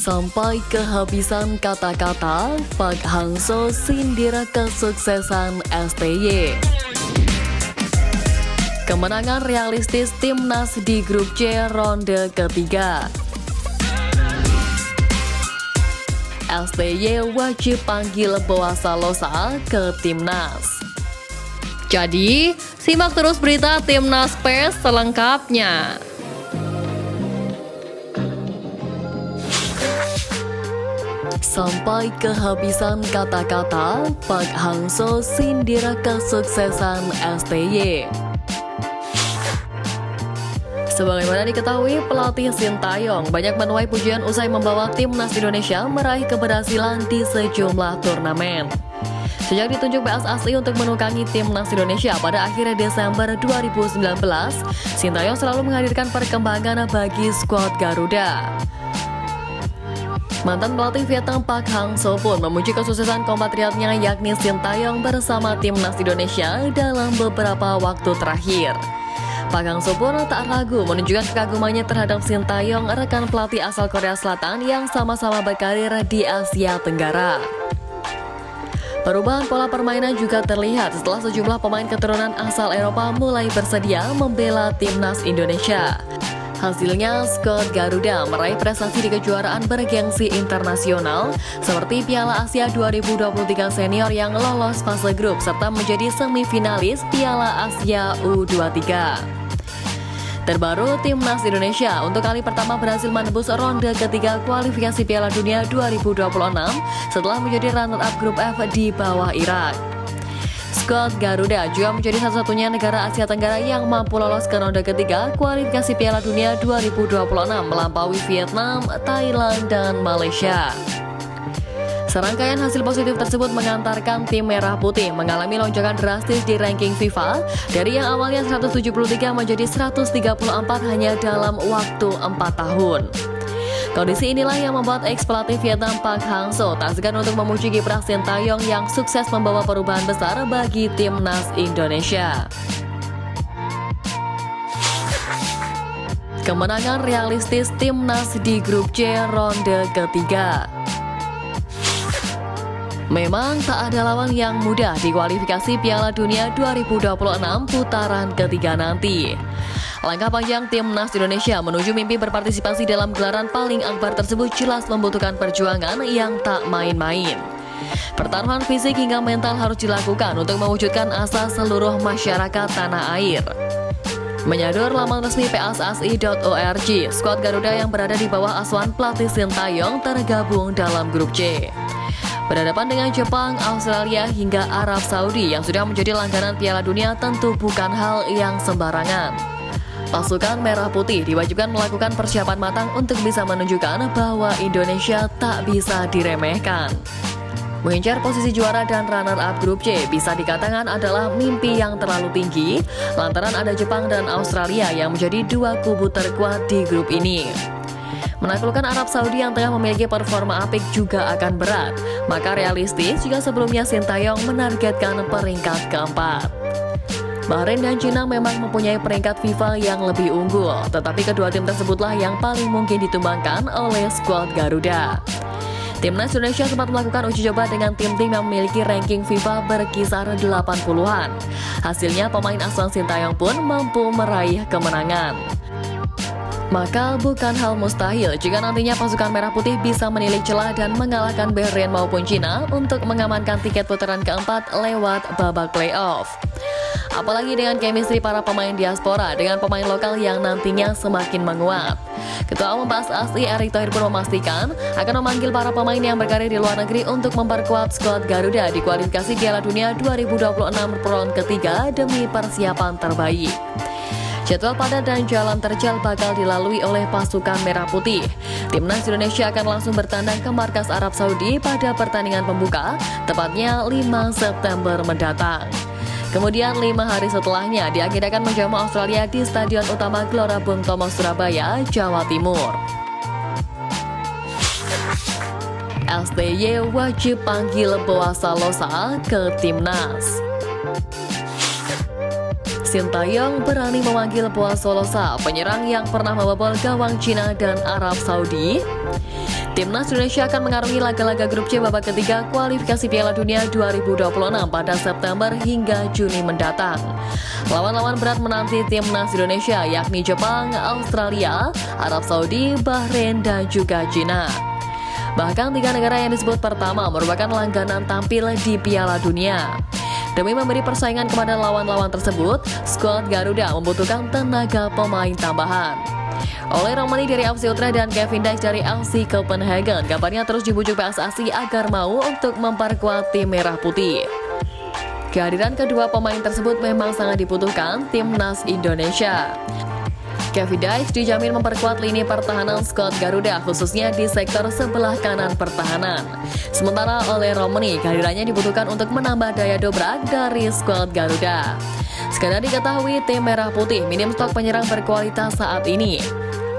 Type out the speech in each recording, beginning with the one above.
Sampai kehabisan kata-kata, Pak Hangso sindir kesuksesan STY. Kemenangan realistis Timnas di grup C ronde ketiga. STY wajib panggil Boa Salosa ke Timnas. Jadi, simak terus berita Timnas PES selengkapnya. Sampai kehabisan kata-kata, Pak Hangso sindir kesuksesan STY. Sebagaimana diketahui, pelatih Sintayong banyak menuai pujian usai membawa Timnas Indonesia meraih keberhasilan di sejumlah turnamen. Sejak ditunjuk PSSI untuk menukangi Timnas Indonesia pada akhir Desember 2019, Sintayong selalu menghadirkan perkembangan bagi skuad Garuda. Mantan pelatih Vietnam Pak Hangso pun memuji kesuksesan kompatriotnya yakni Sintayong bersama Timnas Indonesia dalam beberapa waktu terakhir. Pak Hangso pun tak ragu menunjukkan kekagumannya terhadap Sintayong, rekan pelatih asal Korea Selatan yang sama-sama berkarir di Asia Tenggara. Perubahan pola permainan juga terlihat setelah sejumlah pemain keturunan asal Eropa mulai bersedia membela Timnas Indonesia. Hasilnya, skuad Garuda meraih prestasi di kejuaraan bergengsi internasional seperti Piala Asia 2023 Senior yang lolos fase grup serta menjadi semifinalis Piala Asia U23. Terbaru, Timnas Indonesia untuk kali pertama berhasil menembus ronde ketiga kualifikasi Piala Dunia 2026 setelah menjadi runner-up grup F di bawah Irak. Skuad Garuda juga menjadi satu-satunya negara Asia Tenggara yang mampu lolos ke ronde ketiga kualifikasi Piala Dunia 2026 melampaui Vietnam, Thailand, dan Malaysia. Serangkaian hasil positif tersebut mengantarkan tim Merah Putih mengalami lonjakan drastis di ranking FIFA dari yang awalnya 173 menjadi 134 hanya dalam waktu 4 tahun. Kondisi inilah yang membuat ex-pelatih Vietnam Pak Hangso tak segan untuk memuji kiprah Sintayong yang sukses membawa perubahan besar bagi Timnas Indonesia. Kemenangan realistis Timnas di grup C ronde ketiga. Memang tak ada lawan yang mudah di kualifikasi Piala Dunia 2026 putaran ketiga nanti. Langkah panjang Timnas Indonesia menuju mimpi berpartisipasi dalam gelaran paling akbar tersebut jelas membutuhkan perjuangan yang tak main-main. Pertaruhan fisik hingga mental harus dilakukan untuk mewujudkan asa seluruh masyarakat tanah air. Menyador laman resmi pssi.org, skuad Garuda yang berada di bawah asuhan pelatih Sintayong tergabung dalam grup C. Berhadapan dengan Jepang, Australia, hingga Arab Saudi yang sudah menjadi langganan Piala Dunia tentu bukan hal yang sembarangan. Pasukan Merah Putih diwajibkan melakukan persiapan matang untuk bisa menunjukkan bahwa Indonesia tak bisa diremehkan. Mengincar posisi juara dan runner-up grup C bisa dikatakan adalah mimpi yang terlalu tinggi lantaran ada Jepang dan Australia yang menjadi dua kubu terkuat di grup ini. Menaklukkan Arab Saudi yang tengah memiliki performa apik juga akan berat, maka realistis jika sebelumnya Sintayong menargetkan peringkat keempat. Bahrain dan Cina memang mempunyai peringkat FIFA yang lebih unggul, tetapi kedua tim tersebutlah yang paling mungkin ditumbangkan oleh skuad Garuda. Timnas Indonesia sempat melakukan uji coba dengan tim-tim yang memiliki ranking FIFA berkisar 80-an. Hasilnya pemain asuhan Sintayong pun mampu meraih kemenangan. Maka bukan hal mustahil jika nantinya pasukan Merah Putih bisa menilik celah dan mengalahkan Bahrain maupun Cina untuk mengamankan tiket putaran keempat lewat babak playoff. Apalagi dengan chemistry para pemain diaspora dengan pemain lokal yang nantinya semakin menguat. Ketua Umum PSSI Erick Thohir pun memastikan akan memanggil para pemain yang berkarir di luar negeri untuk memperkuat skuad Garuda di kualifikasi Piala Dunia 2026 ronde ketiga demi persiapan terbaik. Jadwal padat dan jalan terjal bakal dilalui oleh pasukan Merah Putih. Timnas Indonesia akan langsung bertandang ke markas Arab Saudi pada pertandingan pembuka, tepatnya 5 September mendatang. Kemudian 5 hari setelahnya diagendakan menjamu Australia di Stadion Utama Gelora Bung Tomo Surabaya, Jawa Timur. STY wajib panggil Boa Salosa ke Timnas. Sintayong berani memanggil Boaz Solosa, penyerang yang pernah membobol gawang Cina dan Arab Saudi. Timnas Indonesia akan mengarungi laga-laga grup C babak ketiga kualifikasi Piala Dunia 2026 pada September hingga Juni mendatang. Lawan-lawan berat menanti Timnas Indonesia yakni Jepang, Australia, Arab Saudi, Bahrain, dan juga Cina. Bahkan 3 negara yang disebut pertama merupakan langganan tampil di Piala Dunia. Demi memberi persaingan kepada lawan-lawan tersebut, skuad Garuda membutuhkan tenaga pemain tambahan. Oleh Romani dari FC Utrecht dan Kevin Dijk dari FC Copenhagen, kabarnya terus dibujuk PSSI agar mau untuk memperkuat tim merah putih. Kehadiran kedua pemain tersebut memang sangat dibutuhkan Timnas Indonesia. Kevin Dijk dijamin memperkuat lini pertahanan skuad Garuda, khususnya di sektor sebelah kanan pertahanan. Sementara oleh Romani, kehadirannya dibutuhkan untuk menambah daya dobrak dari skuad Garuda. Sekadar diketahui, tim merah putih minim stok penyerang berkualitas saat ini.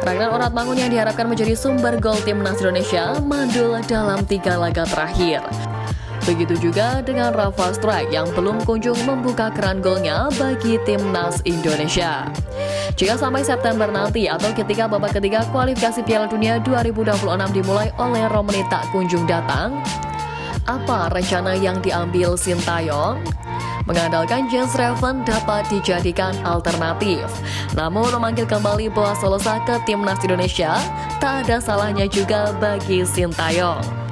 Ragnar Oratmangun yang diharapkan menjadi sumber gol Timnas Indonesia mandul dalam 3 laga terakhir. Begitu juga dengan Rafa Strijk yang belum kunjung membuka keran golnya bagi Timnas Indonesia. Jika sampai September nanti atau ketika babak ketiga kualifikasi Piala Dunia 2026 dimulai oleh Romani tak kunjung datang, apa rencana yang diambil Sintayong? Mengandalkan Jens Reven dapat dijadikan alternatif. Namun memanggil kembali Boaz Solosa ke Timnas Indonesia tak ada salahnya juga bagi Sintayong.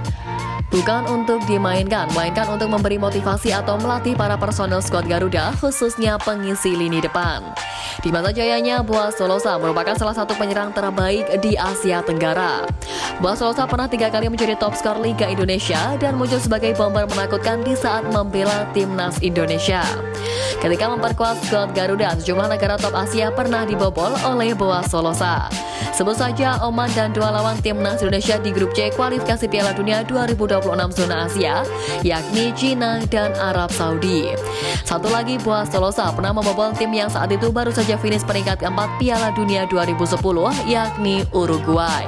Bukan untuk dimainkan, melainkan untuk memberi motivasi atau melatih para personel skuad Garuda, khususnya pengisi lini depan. Di masa jayanya, Boaz Solosa merupakan salah satu penyerang terbaik di Asia Tenggara. Boaz Solosa pernah 3 kali menjadi top skor Liga Indonesia dan muncul sebagai bomber menakutkan di saat membela Timnas Indonesia. Ketika memperkuat skuad Garuda, sejumlah negara top Asia pernah dibobol oleh Boaz Solosa. Sebut saja Oman dan 2 lawan Timnas Indonesia di grup C kualifikasi Piala Dunia 2026 zona Asia, yakni Cina dan Arab Saudi. Satu lagi, Boaz Solosa pernah membobol tim yang saat itu baru saja finish peringkat keempat Piala Dunia 2010, yakni Uruguay.